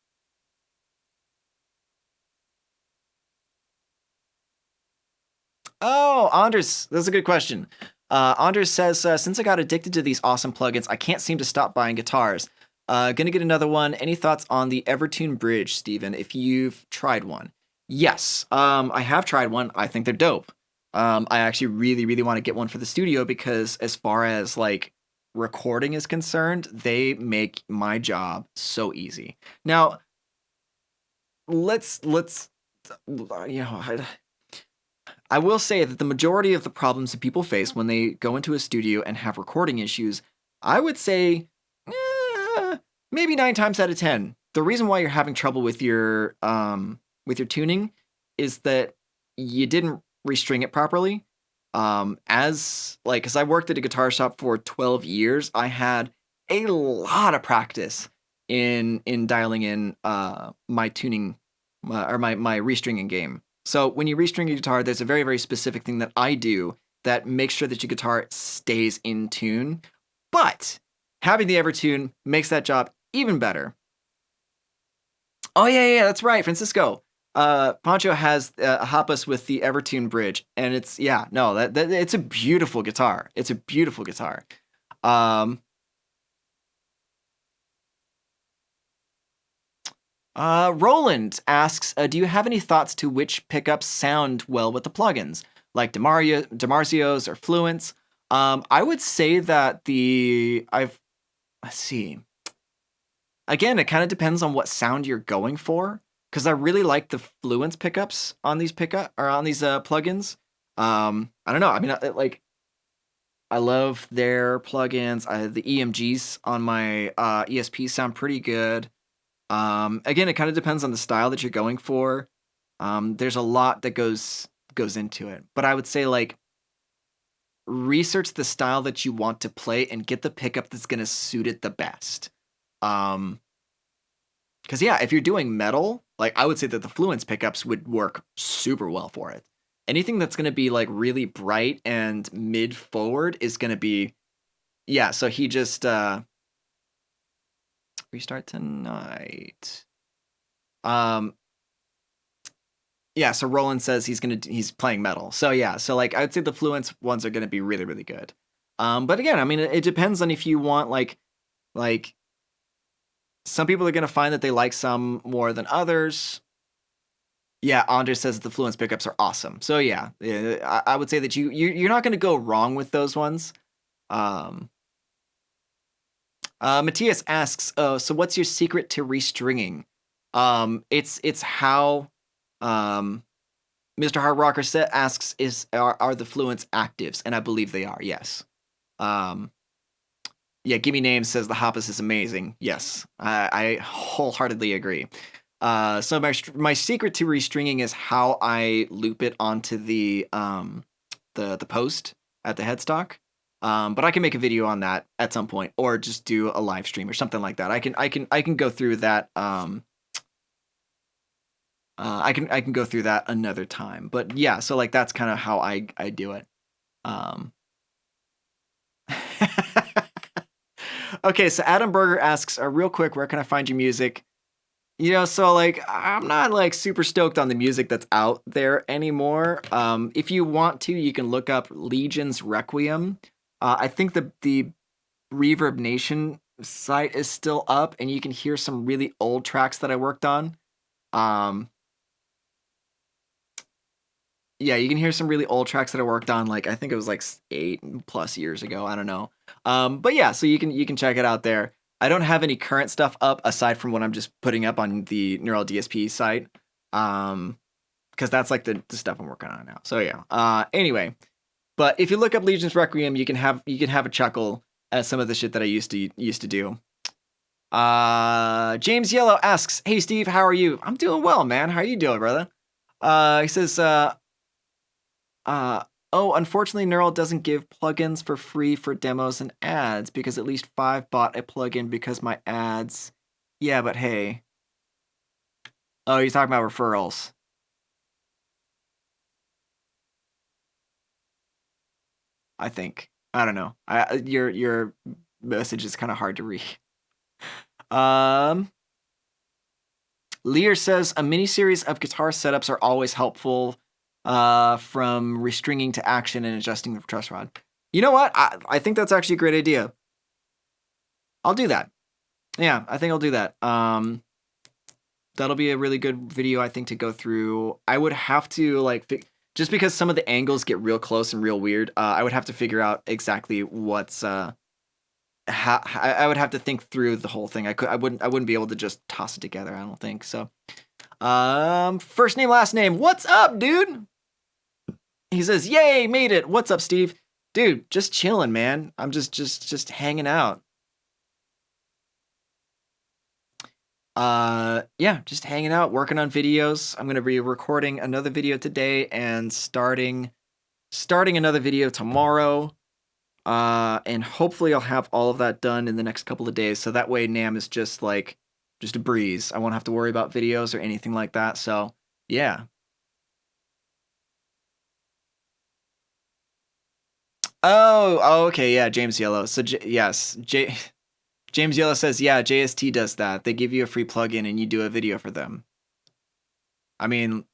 Oh, Anders, that's a good question. Anders says, since I got addicted to these awesome plugins, I can't seem to stop buying guitars. Gonna get another one. Any thoughts on the Evertune Bridge, Steven, if you've tried one? Yes, I have tried one. I think they're dope. I actually really, really want to get one for the studio because as far as like recording is concerned, they make my job so easy. Now, let's you know, I will say that the majority of the problems that people face when they go into a studio and have recording issues, I would say eh, maybe 9 times out of 10. The reason why you're having trouble with your tuning is that you didn't restring it properly. As like, cause I worked at a guitar shop for 12 years, I had a lot of practice in dialing in my tuning or my restringing game. So when you restring a guitar, there's a very, very specific thing that I do that makes sure that your guitar stays in tune. But having the Evertune makes that job even better. Oh yeah, that's right, Francisco. Pancho has a Hoppus with the Evertune bridge, and it's that it's a beautiful guitar. It's a beautiful guitar. Um, Roland asks, do you have any thoughts to which pickups sound well with the plugins, like Demarzio's or Fluence? I would say that let's see. Again, it kind of depends on what sound you're going for, because I really like the Fluence pickups on these plugins. I don't know. I mean, I love their plugins. The EMGs on my ESP sound pretty good. Again, it kind of depends on the style that you're going for. There's a lot that goes into it, but I would say like research the style that you want to play and get the pickup that's gonna suit it the best. Because yeah, if you're doing metal, like I would say that the Fluence pickups would work super well for it. Anything that's gonna be like really bright and mid forward is gonna be yeah. So he just restart tonight. Yeah, so Roland says he's playing metal. So yeah, so like I'd say the Fluence ones are gonna be really, really good. But again, I mean it depends on if you want like some people are gonna find that they like some more than others. Yeah, Anders says that the Fluence pickups are awesome. So yeah, I would say that you're not gonna go wrong with those ones. Um Matthias asks, so what's your secret to restringing? It's how Mr. Hard Rocker asks, are the Fluence actives? And I believe they are, yes. Yeah, Gimme Names says the Hoppus is amazing. Yes, I wholeheartedly agree. So my secret to restringing is how I loop it onto the post at the headstock. But I can make a video on that at some point, or just do a live stream or something like that. I can go through that. I can go through that another time. But yeah, so like that's kind of how I do it. Okay, so Adam Berger asks, real quick, where can I find your music? So like I'm not like super stoked on the music that's out there anymore. If you want to, you can look up Legion's Requiem. I think the Reverb Nation site is still up, and you can hear some really old tracks that I worked on. Yeah, you can hear some really old tracks that I worked on, like I think it was like 8+ years ago. I don't know. But yeah, so you can check it out there. I don't have any current stuff up aside from what I'm just putting up on the Neural DSP site. Because that's like the stuff I'm working on now. So yeah. Anyway, but if you look up Legion's Requiem, you can have a chuckle at some of the shit that I used to do. James Yellow asks, "Hey Steve, how are you?" I'm doing well, man. How are you doing, brother? He says, oh, unfortunately, Neural doesn't give plugins for free for demos and ads because at least 5 bought a plugin because my ads. Yeah, but hey. Oh, you're talking about referrals. I think. I don't know. Your message is kind of hard to read. Lear says a mini series of guitar setups are always helpful. from restringing to action and adjusting the truss rod. You know what? I think that's actually a great idea. I'll do that. Yeah, I think I'll do that. That'll be a really good video, I think, to go through. I would have to, like, just because some of the angles get real close and real weird, I would have to figure out exactly what's, I would have to think through the whole thing. I wouldn't be able to just toss it together, I don't think. So, first name, last name. What's up, dude? He says, "Yay, made it." What's up, Steve? Dude, just chilling, man. I'm just hanging out. Yeah, just hanging out, working on videos. I'm gonna be recording another video today and starting another video tomorrow. And hopefully I'll have all of that done in the next couple of days. So that way NAMM is just a breeze. I won't have to worry about videos or anything like that. So yeah. Oh, okay, yeah, James Yellow. So yes, James Yellow says, yeah, JST does that. They give you a free plugin and you do a video for them. I mean,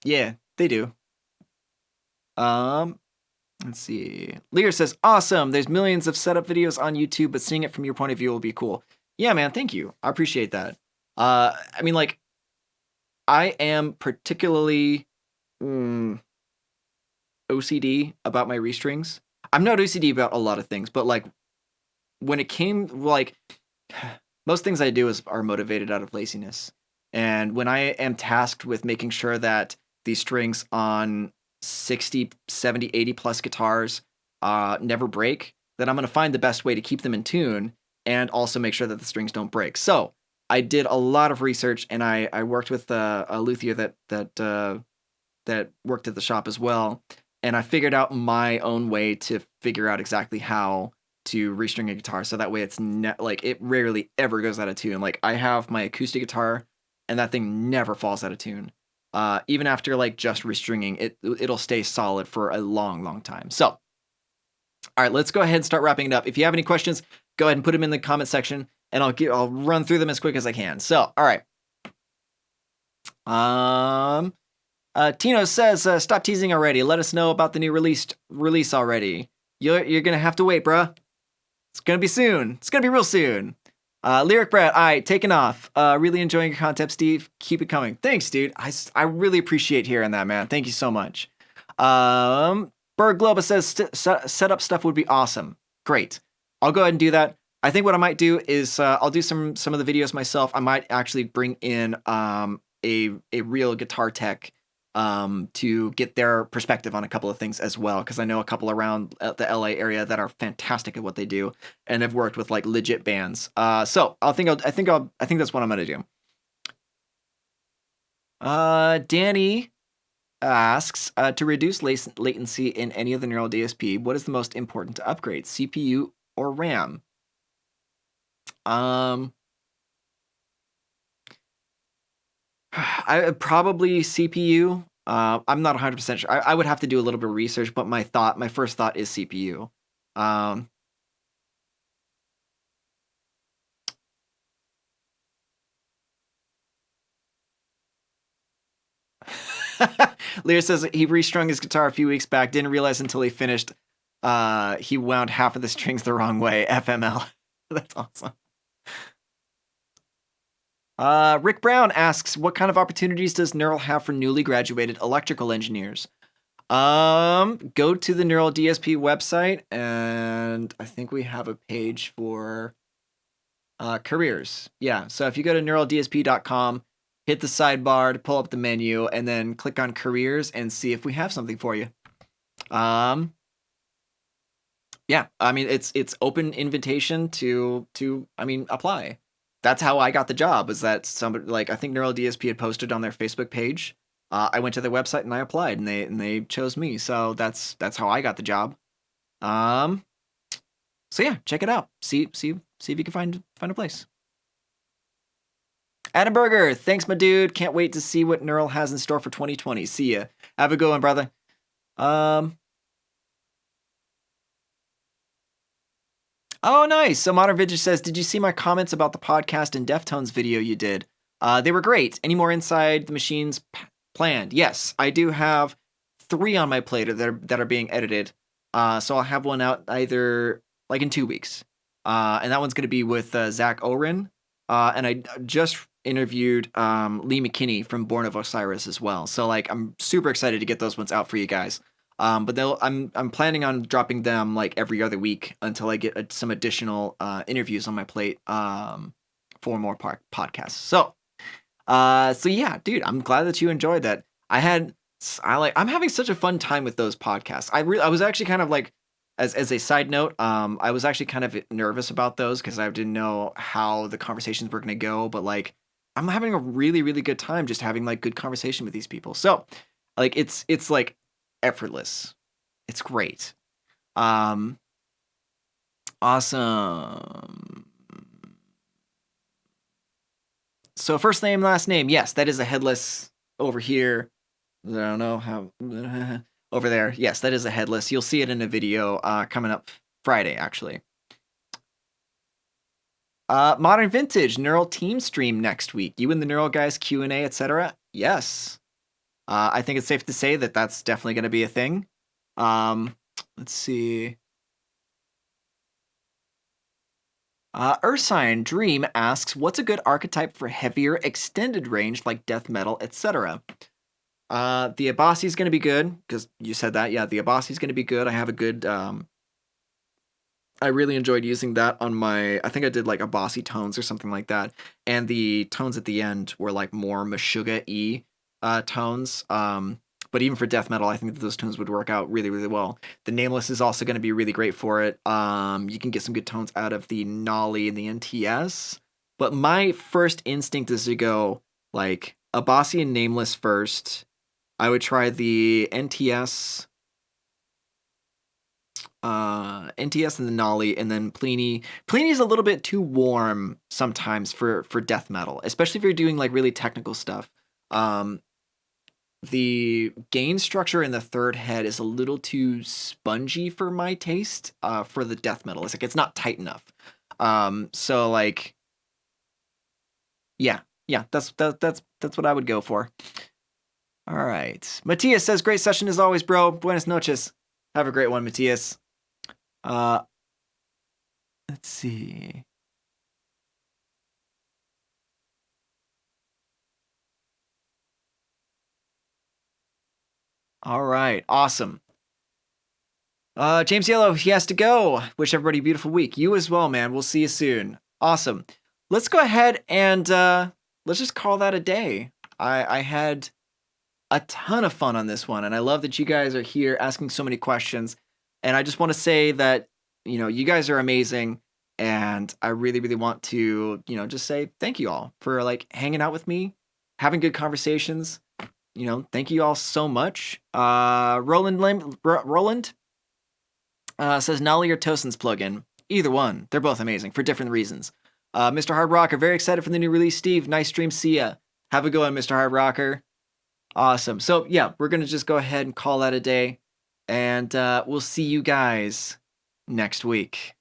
yeah, they do. Let's see. Lear says, awesome. There's millions of setup videos on YouTube, but seeing it from your point of view will be cool. Yeah, man, thank you. I appreciate that. I mean, like, I am particularly OCD about my restrings. I'm not OCD about a lot of things, but like when it came, like, most things I do are motivated out of laziness. And when I am tasked with making sure that these strings on 60, 70, 80 plus guitars never break, then I'm going to find the best way to keep them in tune and also make sure that the strings don't break. So I did a lot of research, and I worked with a luthier that worked at the shop as well, and I figured out my own way to figure out exactly how to restring a guitar, so that way it's like it rarely ever goes out of tune. Like, I have my acoustic guitar, and that thing never falls out of tune. Even after like just restringing, it'll stay solid for a long time. So, all right, let's go ahead and start wrapping it up. If you have any questions, go ahead and put them in the comment section, and I'll run through them as quick as I can. So, all right. Tino says, stop teasing already. Let us know about the new release already. You're gonna have to wait, bruh. It's gonna be soon. It's gonna be real soon. Lyric Brad, all right, taking off. Really enjoying your content, Steve. Keep it coming. Thanks, dude. I really appreciate hearing that, man. Thank you so much. Berg Globa says setup stuff would be awesome. Great. I'll go ahead and do that. I think what I might do is I'll do some of the videos myself. I might actually bring in a real guitar tech to get their perspective on a couple of things as well, because I know a couple around the LA area that are fantastic at what they do and have worked with like legit bands. So I think that's what I'm gonna do. Danny asks, to reduce latency in any of the neural DSP, what is the most important to upgrade, CPU or RAM? I probably CPU. I'm not 100% sure. I would have to do a little bit of research, but my first thought is CPU. Lear says he restrung his guitar a few weeks back, didn't realize until he finished he wound half of the strings the wrong way. FML. That's awesome. Rick Brown asks, what kind of opportunities does Neural have for newly graduated electrical engineers? Go to the Neural DSP website, and I think we have a page for careers. Yeah, so if you go to neuraldsp.com, hit the sidebar to pull up the menu, and then click on careers and see if we have something for you. Yeah, I mean, it's open invitation to apply. That's how I got the job, is that somebody, like, I think Neural DSP had posted on their Facebook page. I went to their website and I applied, and they chose me. So that's how I got the job. So yeah, check it out. See if you can find a place. Adam Berger, thanks, my dude. Can't wait to see what Neural has in store for 2020. See ya. Have a good one, brother. Oh, nice. So Modern Vintage says, did you see my comments about the podcast and Deftones video you did? They were great. Any more inside the machines planned. Yes, I do have 3 on my plate that are being edited. So I'll have one out either like in 2 weeks. And that one's going to be with Zach Oren. And I just interviewed Lee McKinney from Born of Osiris as well. So like I'm super excited to get those ones out for you guys. But I'm planning on dropping them like every other week until I get some additional interviews on my plate for more podcasts. So yeah, dude, I'm glad that you enjoyed that. I'm having such a fun time with those podcasts. I was actually kind of like, as a side note, I was actually kind of nervous about those because I didn't know how the conversations were gonna go, but like I'm having a really, really good time just having like good conversation with these people. So like it's like effortless. It's great. Um awesome. So first name, last name. Yes, that is a headless over here. I don't know how over there. Yes, that is a headless. You'll see it in a video coming up Friday, actually. Modern Vintage Neural Team stream next week. You and the Neural guys Q&A, etc. Yes. I think it's safe to say that that's definitely going to be a thing. Let's see. Ursine Dream asks, what's a good archetype for heavier extended range like death metal, etc.? The Abasi is going to be good because you said that. Yeah, the Abasi is going to be good. I have a good. I really enjoyed using that on my. I think I did like Abasi tones or something like that, and the tones at the end were like more Meshuggah-y tones. But even for death metal, I think that those tunes would work out really, really well. The Nameless is also going to be really great for it. You can get some good tones out of the Nolly and the NTS. But my first instinct is to go like Abasi and Nameless first. I would try the NTS, NTS and the Nolly, and then Pliny. Pliny's a little bit too warm sometimes for death metal, especially if you're doing like really technical stuff. The gain structure in the third head is a little too spongy for my taste. For the death metal, it's like it's not tight enough. So like, yeah, that's what I would go for. All right. Matias says, great session as always, bro. Buenas noches. Have a great one, Matias. Let's see. All right. Awesome. James Yellow, he has to go. Wish everybody a beautiful week. You as well, man. We'll see you soon. Awesome. Let's go ahead and let's just call that a day. I had a ton of fun on this one, and I love that you guys are here asking so many questions. And I just want to say that, you guys are amazing, and I really, really want to, just say thank you all for like hanging out with me, having good conversations. Thank you all so much. Roland says Nolly or Tosin's plugin. Either one. They're both amazing for different reasons. Mr. Hard Rocker, very excited for the new release. Steve, nice stream. See ya. Have a good one, Mr. Hard Rocker. Awesome. So yeah, we're going to just go ahead and call that a day, and we'll see you guys next week.